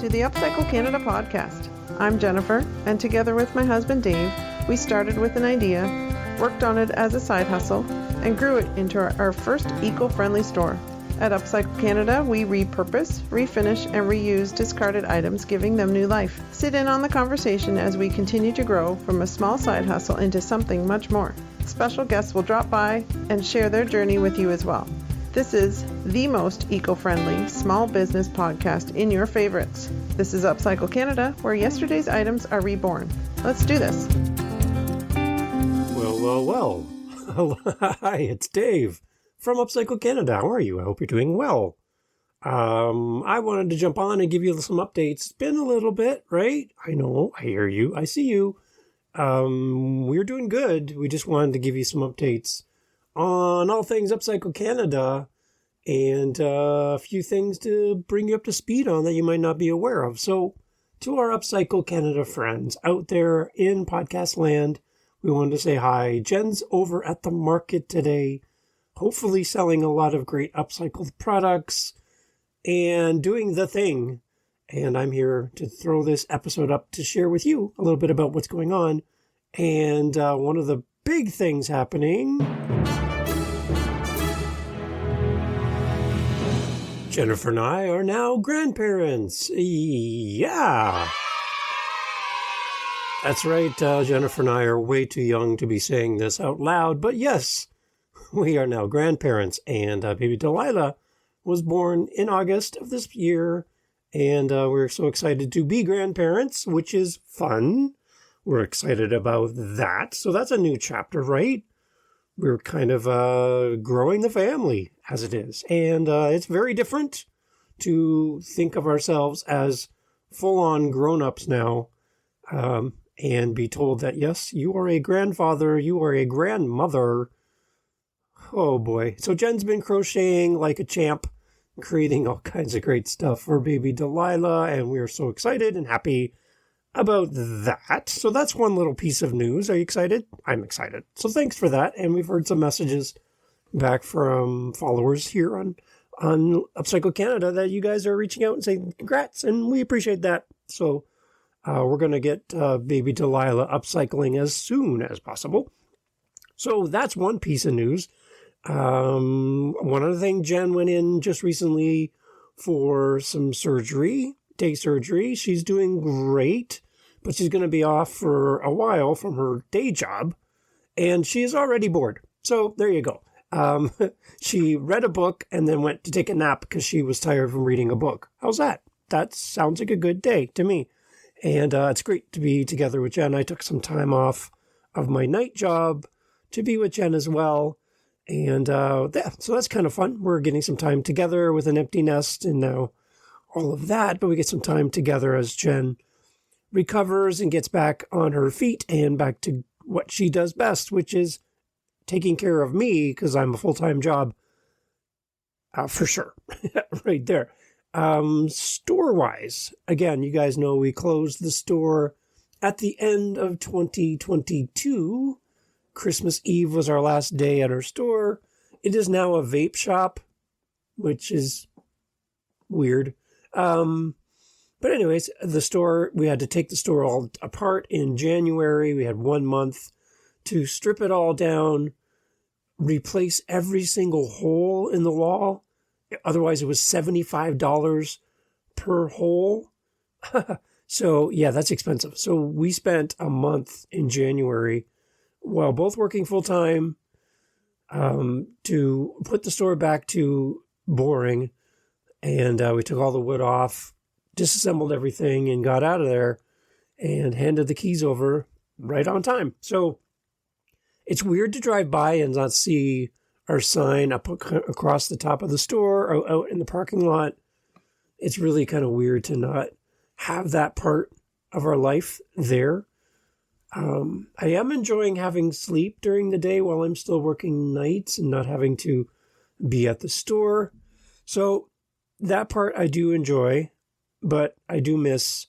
to the UpCycle Canada podcast. I'm Jennifer, and together with my husband Dave, we started with an idea, worked on it as a side hustle, and grew it into our first eco-friendly store. At UpCycle Canada, we repurpose, refinish, and reuse discarded items, giving them new life. Sit in on the conversation as we continue to grow from a small side hustle into something much more. Special guests will drop by and share their journey with you as well. This is the most eco-friendly small business podcast in your favorites. This is UpCycle Canada, where yesterday's items are reborn. Let's do this. Well. Hi, it's Dave from UpCycle Canada. How are you? I hope you're doing well. I wanted to jump on and give you some updates. It's been a little bit, right? I know, I hear you, I see you. We're doing good. We just wanted to give you some updates on all things UpCycle Canada and a few things to bring you up to speed on that you might not be aware of. So to our UpCycle Canada friends out there in podcast land, we wanted to say hi. Jen's over at the market today, hopefully selling a lot of great upcycled products and doing the thing. And I'm here to throw this episode up to share with you a little bit about what's going on. And one of the big things happening, Jennifer and I are now grandparents. Yeah. That's right. Jennifer and I are way too young to be saying this out loud. But yes, we are now grandparents. And baby Delilah was born in August of this year. And we're so excited to be grandparents, which is fun. We're excited about that. So that's a new chapter, right? We're kind of growing the family as it is. And it's very different to think of ourselves as full-on grown-ups now and be told that, yes, you are a grandfather, you are a grandmother. Oh, boy. So Jen's been crocheting like a champ, creating all kinds of great stuff for baby Delilah, and we're so excited and happy about that. So that's one little piece of news. Are you excited? I'm excited. So thanks for that. And we've heard some messages back from followers here on UpCycle Canada that you guys are reaching out and saying congrats, and we appreciate that. So we're going to get baby Delilah upcycling as soon as possible. So that's one piece of news. One other thing, Jen went in just recently for some surgery, day surgery. She's doing great, but she's going to be off for a while from her day job, and she is already bored. So there you go. She read a book and then went to take a nap because she was tired from reading a book. How's that? That sounds like a good day to me. And it's great to be together with Jen. I took some time off of my night job to be with Jen as well. And yeah, so that's kind of fun. We're getting some time together with an empty nest and now all of that. But we get some time together as Jen recovers and gets back on her feet and back to what she does best, which is taking care of me because I'm a full-time job for sure. Right there. Store-wise, again, you guys know we closed the store at the end of 2022. Christmas Eve was our last day at our store. It is now a vape shop, which is weird. But anyways, the store, we had to take the store all apart in January. We had 1 month to strip it all down, replace every single hole in the wall. Otherwise, it was $75 per hole. So, yeah, that's expensive. So we spent a month in January while both working full-time to put the store back to boring. And we took all the wood off, disassembled everything, and got out of there and handed the keys over right on time. So it's weird to drive by and not see our sign up across the top of the store or out in the parking lot. It's really kind of weird to not have that part of our life there. I am enjoying having sleep during the day while I'm still working nights and not having to be at the store. So that part I do enjoy, but I do miss,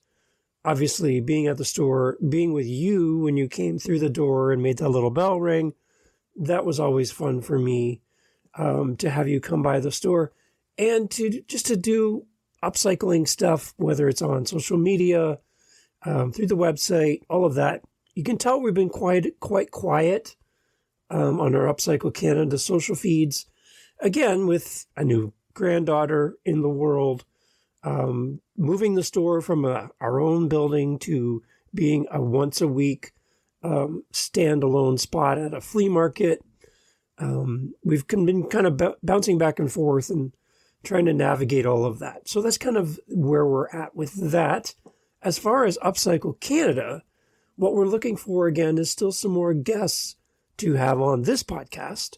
obviously, being at the store, being with you when you came through the door and made that little bell ring. That was always fun for me, to have you come by the store and to do upcycling stuff, whether it's on social media, through the website, all of that. You can tell we've been quite quiet on our UpCycle Canada social feeds. Again, with a new granddaughter in the world, moving the store from our own building to being a once a week standalone spot at a flea market. We've been kind of bouncing back and forth and trying to navigate all of that. So that's kind of where we're at with that. As far as UpCycle Canada, what we're looking for again is still some more guests to have on this podcast.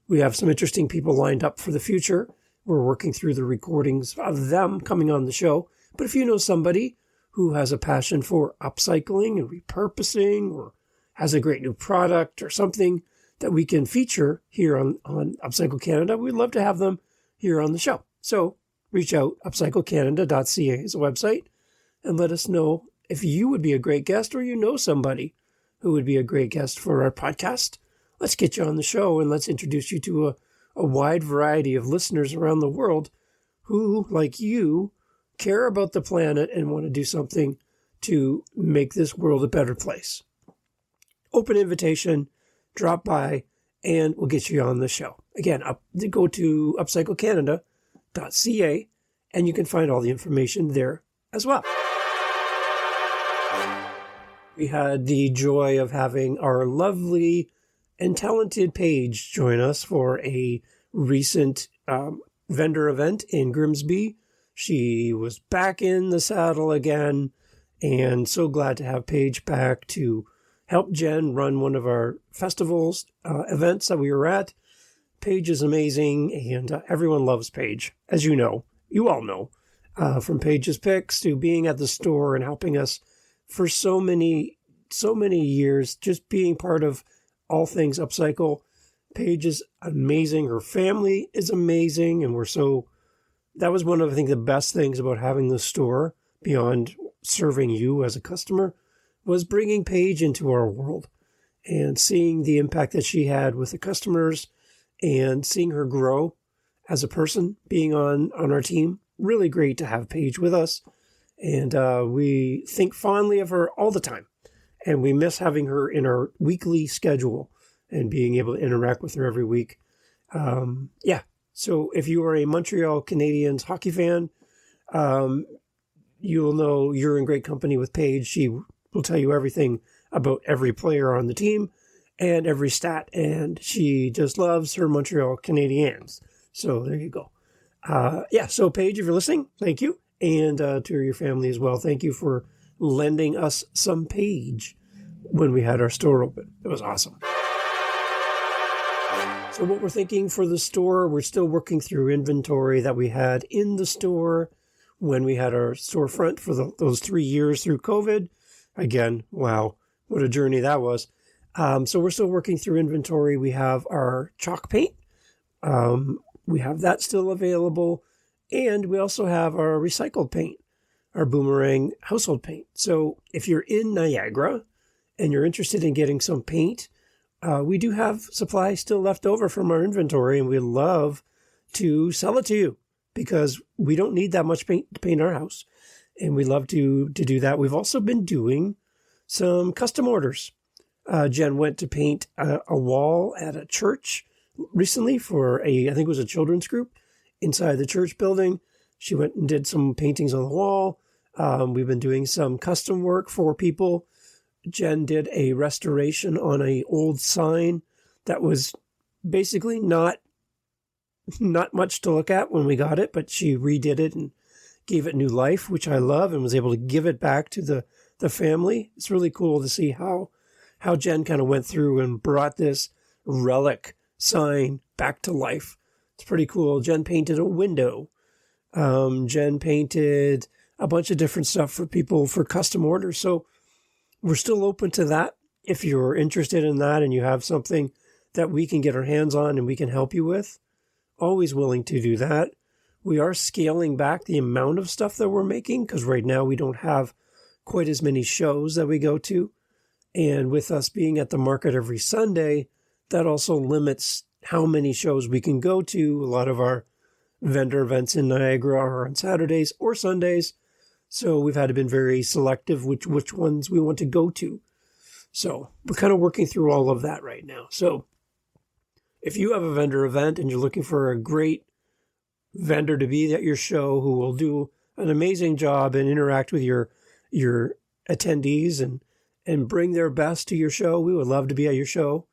We have some interesting people lined up for the future. We're working through the recordings of them coming on the show. But if you know somebody who has a passion for upcycling and repurposing, or has a great new product or something that we can feature here on UpCycle Canada, we'd love to have them here on the show. So reach out, upcyclecanada.ca is a website, and let us know if you would be a great guest or you know somebody who would be a great guest for our podcast. Let's get you on the show and let's introduce you to a wide variety of listeners around the world who, like you, care about the planet and want to do something to make this world a better place. Open invitation, drop by, and we'll get you on the show. Again, go to upcyclecanada.ca, and you can find all the information there as well. We had the joy of having our lovely and talented Paige join us for a recent vendor event in Grimsby. She was back in the saddle again, and so glad to have Paige back to help Jen run one of our festivals events that we were at. Paige is amazing, and everyone loves Paige, as you know. You all know. From Paige's Picks to being at the store and helping us for so many years, just being part of all things UpCycle. Paige is amazing. Her family is amazing, and that was one of, I think, the best things about having the store, beyond serving you as a customer, was bringing Paige into our world and seeing the impact that she had with the customers and seeing her grow as a person, being on our team. Really great to have Paige with us. And we think fondly of her all the time. And we miss having her in our weekly schedule and being able to interact with her every week. So if you are a Montreal Canadiens hockey fan, you'll know you're in great company with Paige. She will tell you everything about every player on the team and every stat. And she just loves her Montreal Canadiens. So there you go. So Paige, if you're listening, thank you. And to your family as well, thank you for lending us some Paige when we had our store open. It was awesome. So what we're thinking for the store, we're still working through inventory that we had in the store when we had our storefront for those 3 years through COVID. Again, wow, what a journey that was. So we're still working through inventory. We have our chalk paint. We have that still available. And we also have our recycled paint, our boomerang household paint. So if you're in Niagara and you're interested in getting some paint, we do have supply still left over from our inventory, and we'd love to sell it to you because we don't need that much paint to paint our house. And we love to do that. We've also been doing some custom orders. Jen went to paint a wall at a church recently for I think it was a children's group inside the church building. She went and did some paintings on the wall. We've been doing some custom work for people. Jen did a restoration on an old sign that was basically not much to look at when we got it, but she redid it and gave it new life, which I love, and was able to give it back to the family. It's really cool to see how Jen kind of went through and brought this relic sign back to life. It's pretty cool. Jen painted a window. Jen painted a bunch of different stuff for people for custom orders. So we're still open to that. If you're interested in that and you have something that we can get our hands on and we can help you with, always willing to do that. We are scaling back the amount of stuff that we're making because right now we don't have quite as many shows that we go to. And with us being at the market every Sunday, that also limits how many shows we can go to. A lot of our vendor events in Niagara are on Saturdays or Sundays. So we've had to be very selective which ones we want to go to. So we're kind of working through all of that right now. So if you have a vendor event and you're looking for a great vendor to be at your show who will do an amazing job and interact with your attendees and bring their best to your show, we would love to be at your show.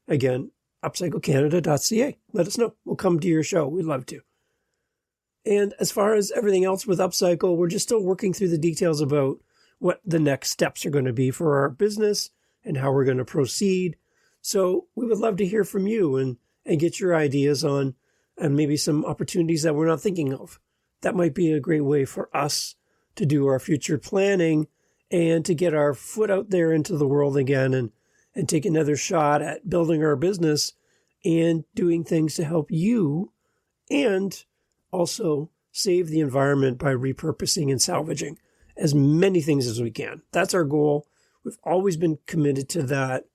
Again, UpCycleCanada.ca. Let us know. We'll come to your show. We'd love to. And as far as everything else with UpCycle, we're just still working through the details about what the next steps are going to be for our business and how we're going to proceed. So we would love to hear from you and get your ideas on and maybe some opportunities that we're not thinking of. That might be a great way for us to do our future planning and to get our foot out there into the world again and take another shot at building our business and doing things to help you and also save the environment by repurposing and salvaging as many things as we can. That's our goal. We've always been committed to that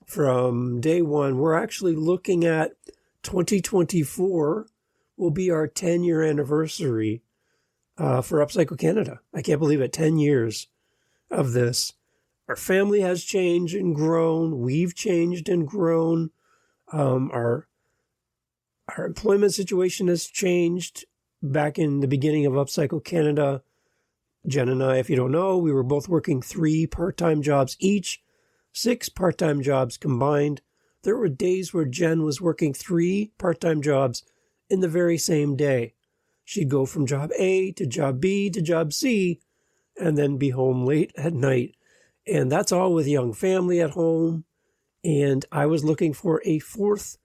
from day one. We're actually looking at 2024 will be our 10-year anniversary for UpCycle Canada. I can't believe it, 10 years of this. Our family has changed and grown. We've changed and grown. Our employment situation has changed. Back in the beginning of UpCycle Canada, Jen and I, if you don't know, we were both working 3 part-time jobs each, 6 part-time jobs combined. There were days where Jen was working 3 part-time jobs in the very same day. She'd go from job A to job B to job C and then be home late at night. And that's all with young family at home. And I was looking for a 4th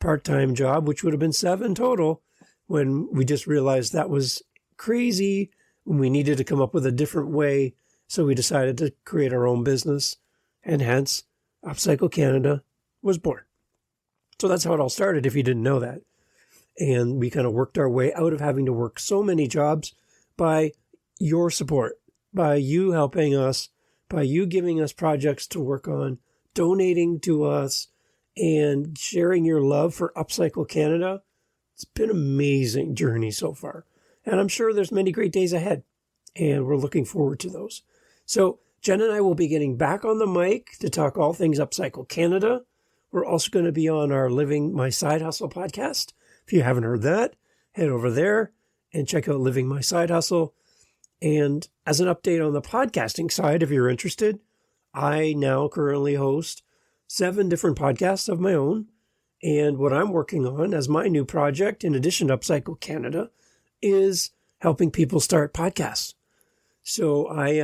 part-time job, which would have been 7 total, when we just realized that was crazy. We needed to come up with a different way. So we decided to create our own business. And hence, UpCycle Canada was born. So that's how it all started, if you didn't know that. And we kind of worked our way out of having to work so many jobs by your support, by you helping us, by you giving us projects to work on, donating to us, and sharing your love for UpCycle Canada. It's been an amazing journey so far. And I'm sure there's many great days ahead. And we're looking forward to those. So Jen and I will be getting back on the mic to talk all things UpCycle Canada. We're also going to be on our Living My Side Hustle podcast. If you haven't heard that, head over there and check out Living My Side Hustle. And as an update on the podcasting side, if you're interested, I now currently host 7 different podcasts of my own. And what I'm working on as my new project, in addition to UpCycle Canada, is helping people start podcasts. So I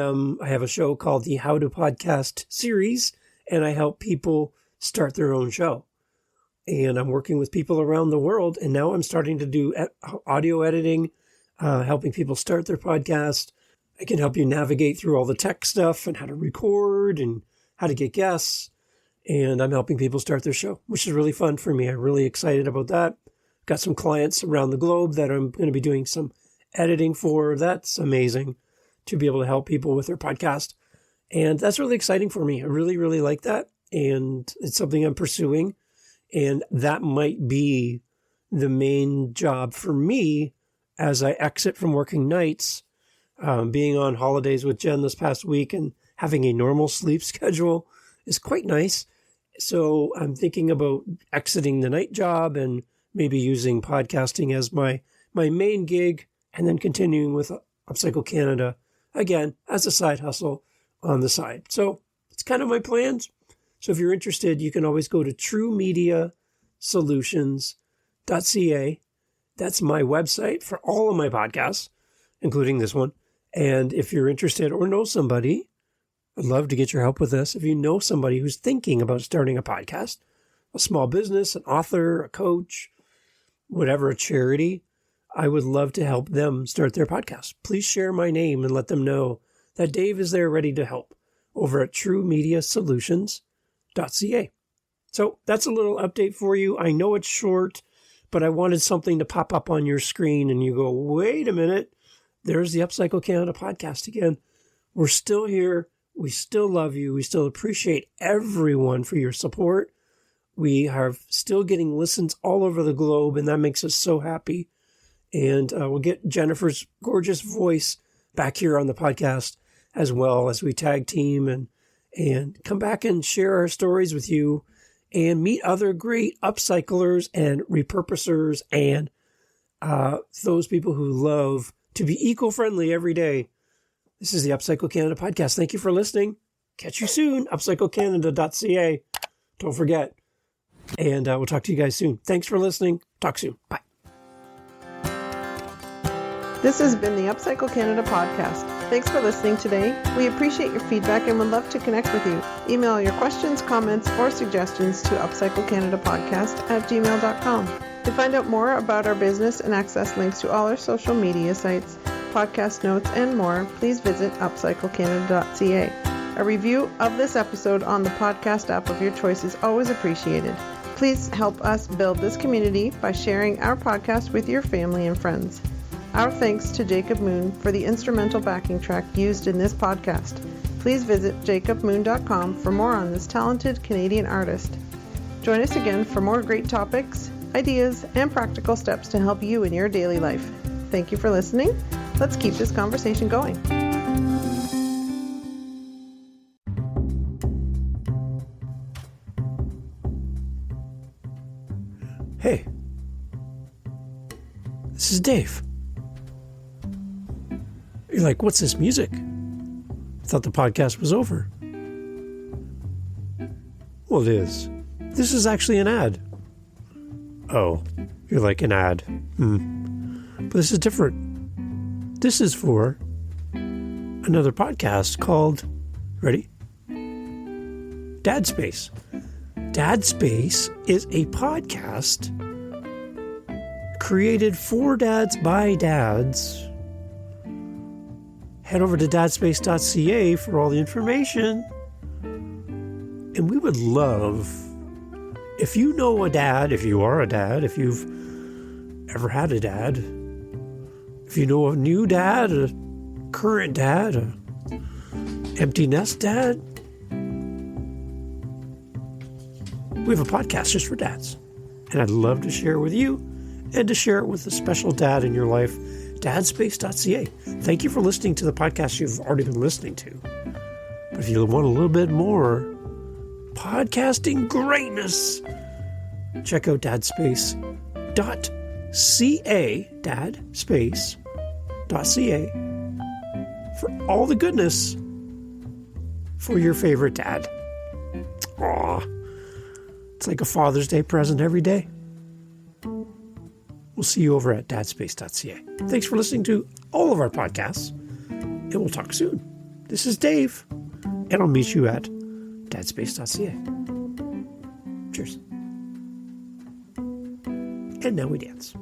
have a show called the How to Podcast series, and I help people start their own show. And I'm working with people around the world, and now I'm starting to do audio editing, helping people start their podcast. I can help you navigate through all the tech stuff and how to record and how to get guests. And I'm helping people start their show, which is really fun for me. I'm really excited about that. Got some clients around the globe that I'm going to be doing some editing for. That's amazing to be able to help people with their podcast. And that's really exciting for me. I really, really like that. And it's something I'm pursuing. And that might be the main job for me as I exit from working nights, being on holidays with Jen this past week and having a normal sleep schedule is quite nice. So I'm thinking about exiting the night job and maybe using podcasting as my main gig and then continuing with UpCycle Canada, again, as a side hustle on the side. So it's kind of my plans. So if you're interested, you can always go to truemediasolutions.ca. That's my website for all of my podcasts, including this one. And if you're interested or know somebody, I'd love to get your help with this. If you know somebody who's thinking about starting a podcast, a small business, an author, a coach, whatever, a charity, I would love to help them start their podcast. Please share my name and let them know that Dave is there ready to help over at truemediasolutions.ca. So that's a little update for you. I know it's short, but I wanted something to pop up on your screen and you go, wait a minute, there's the UpCycle Canada podcast again. We're still here. We still love you. We still appreciate everyone for your support. We are still getting listens all over the globe, and that makes us so happy. And we'll get Jennifer's gorgeous voice back here on the podcast as well as we tag team and come back and share our stories with you and meet other great upcyclers and repurposers and those people who love to be eco-friendly every day. This is the UpCycle Canada podcast. Thank you for listening. Catch you soon. UpCycleCanada.ca. Don't forget. And we'll talk to you guys soon. Thanks for listening. Talk soon. Bye. This has been the UpCycle Canada podcast. Thanks for listening today. We appreciate your feedback and would love to connect with you. Email your questions, comments, or suggestions to upcyclecanadapodcast@gmail.com. To find out more about our business and access links to all our social media sites, podcast notes, and more, please visit UpCycleCanada.ca. A review of this episode on the podcast app of your choice is always appreciated. Please help us build this community by sharing our podcast with your family and friends. Our thanks to Jacob Moon for the instrumental backing track used in this podcast. Please visit jacobmoon.com for more on this talented Canadian artist. Join us again for more great topics, ideas, and practical steps to help you in your daily life. Thank you for listening. Let's keep this conversation going. Hey, this is Dave. You're like, what's this music? I thought the podcast was over. Well, it is. This is actually an ad. Oh, you're like an ad. But this is different. This is for another podcast called, ready? Dad Space. Dad Space is a podcast created for dads by dads. Head over to dadspace.ca for all the information. And we would love, if you know a dad, if you are a dad, if you've ever had a dad, if you know a new dad, a current dad, a empty nest dad, we have a podcast just for dads. And I'd love to share it with you and to share it with a special dad in your life. Dadspace.ca. Thank you for listening to the podcast you've already been listening to. But if you want a little bit more podcasting greatness, check out dadspace.ca, dadspace.ca, for all the goodness for your favorite dad. Aw, it's like a Father's Day present every day. We'll see you over at dadspace.ca. Thanks for listening to all of our podcasts, and we'll talk soon. This is Dave, and I'll meet you at dadspace.ca. Cheers. And now we dance.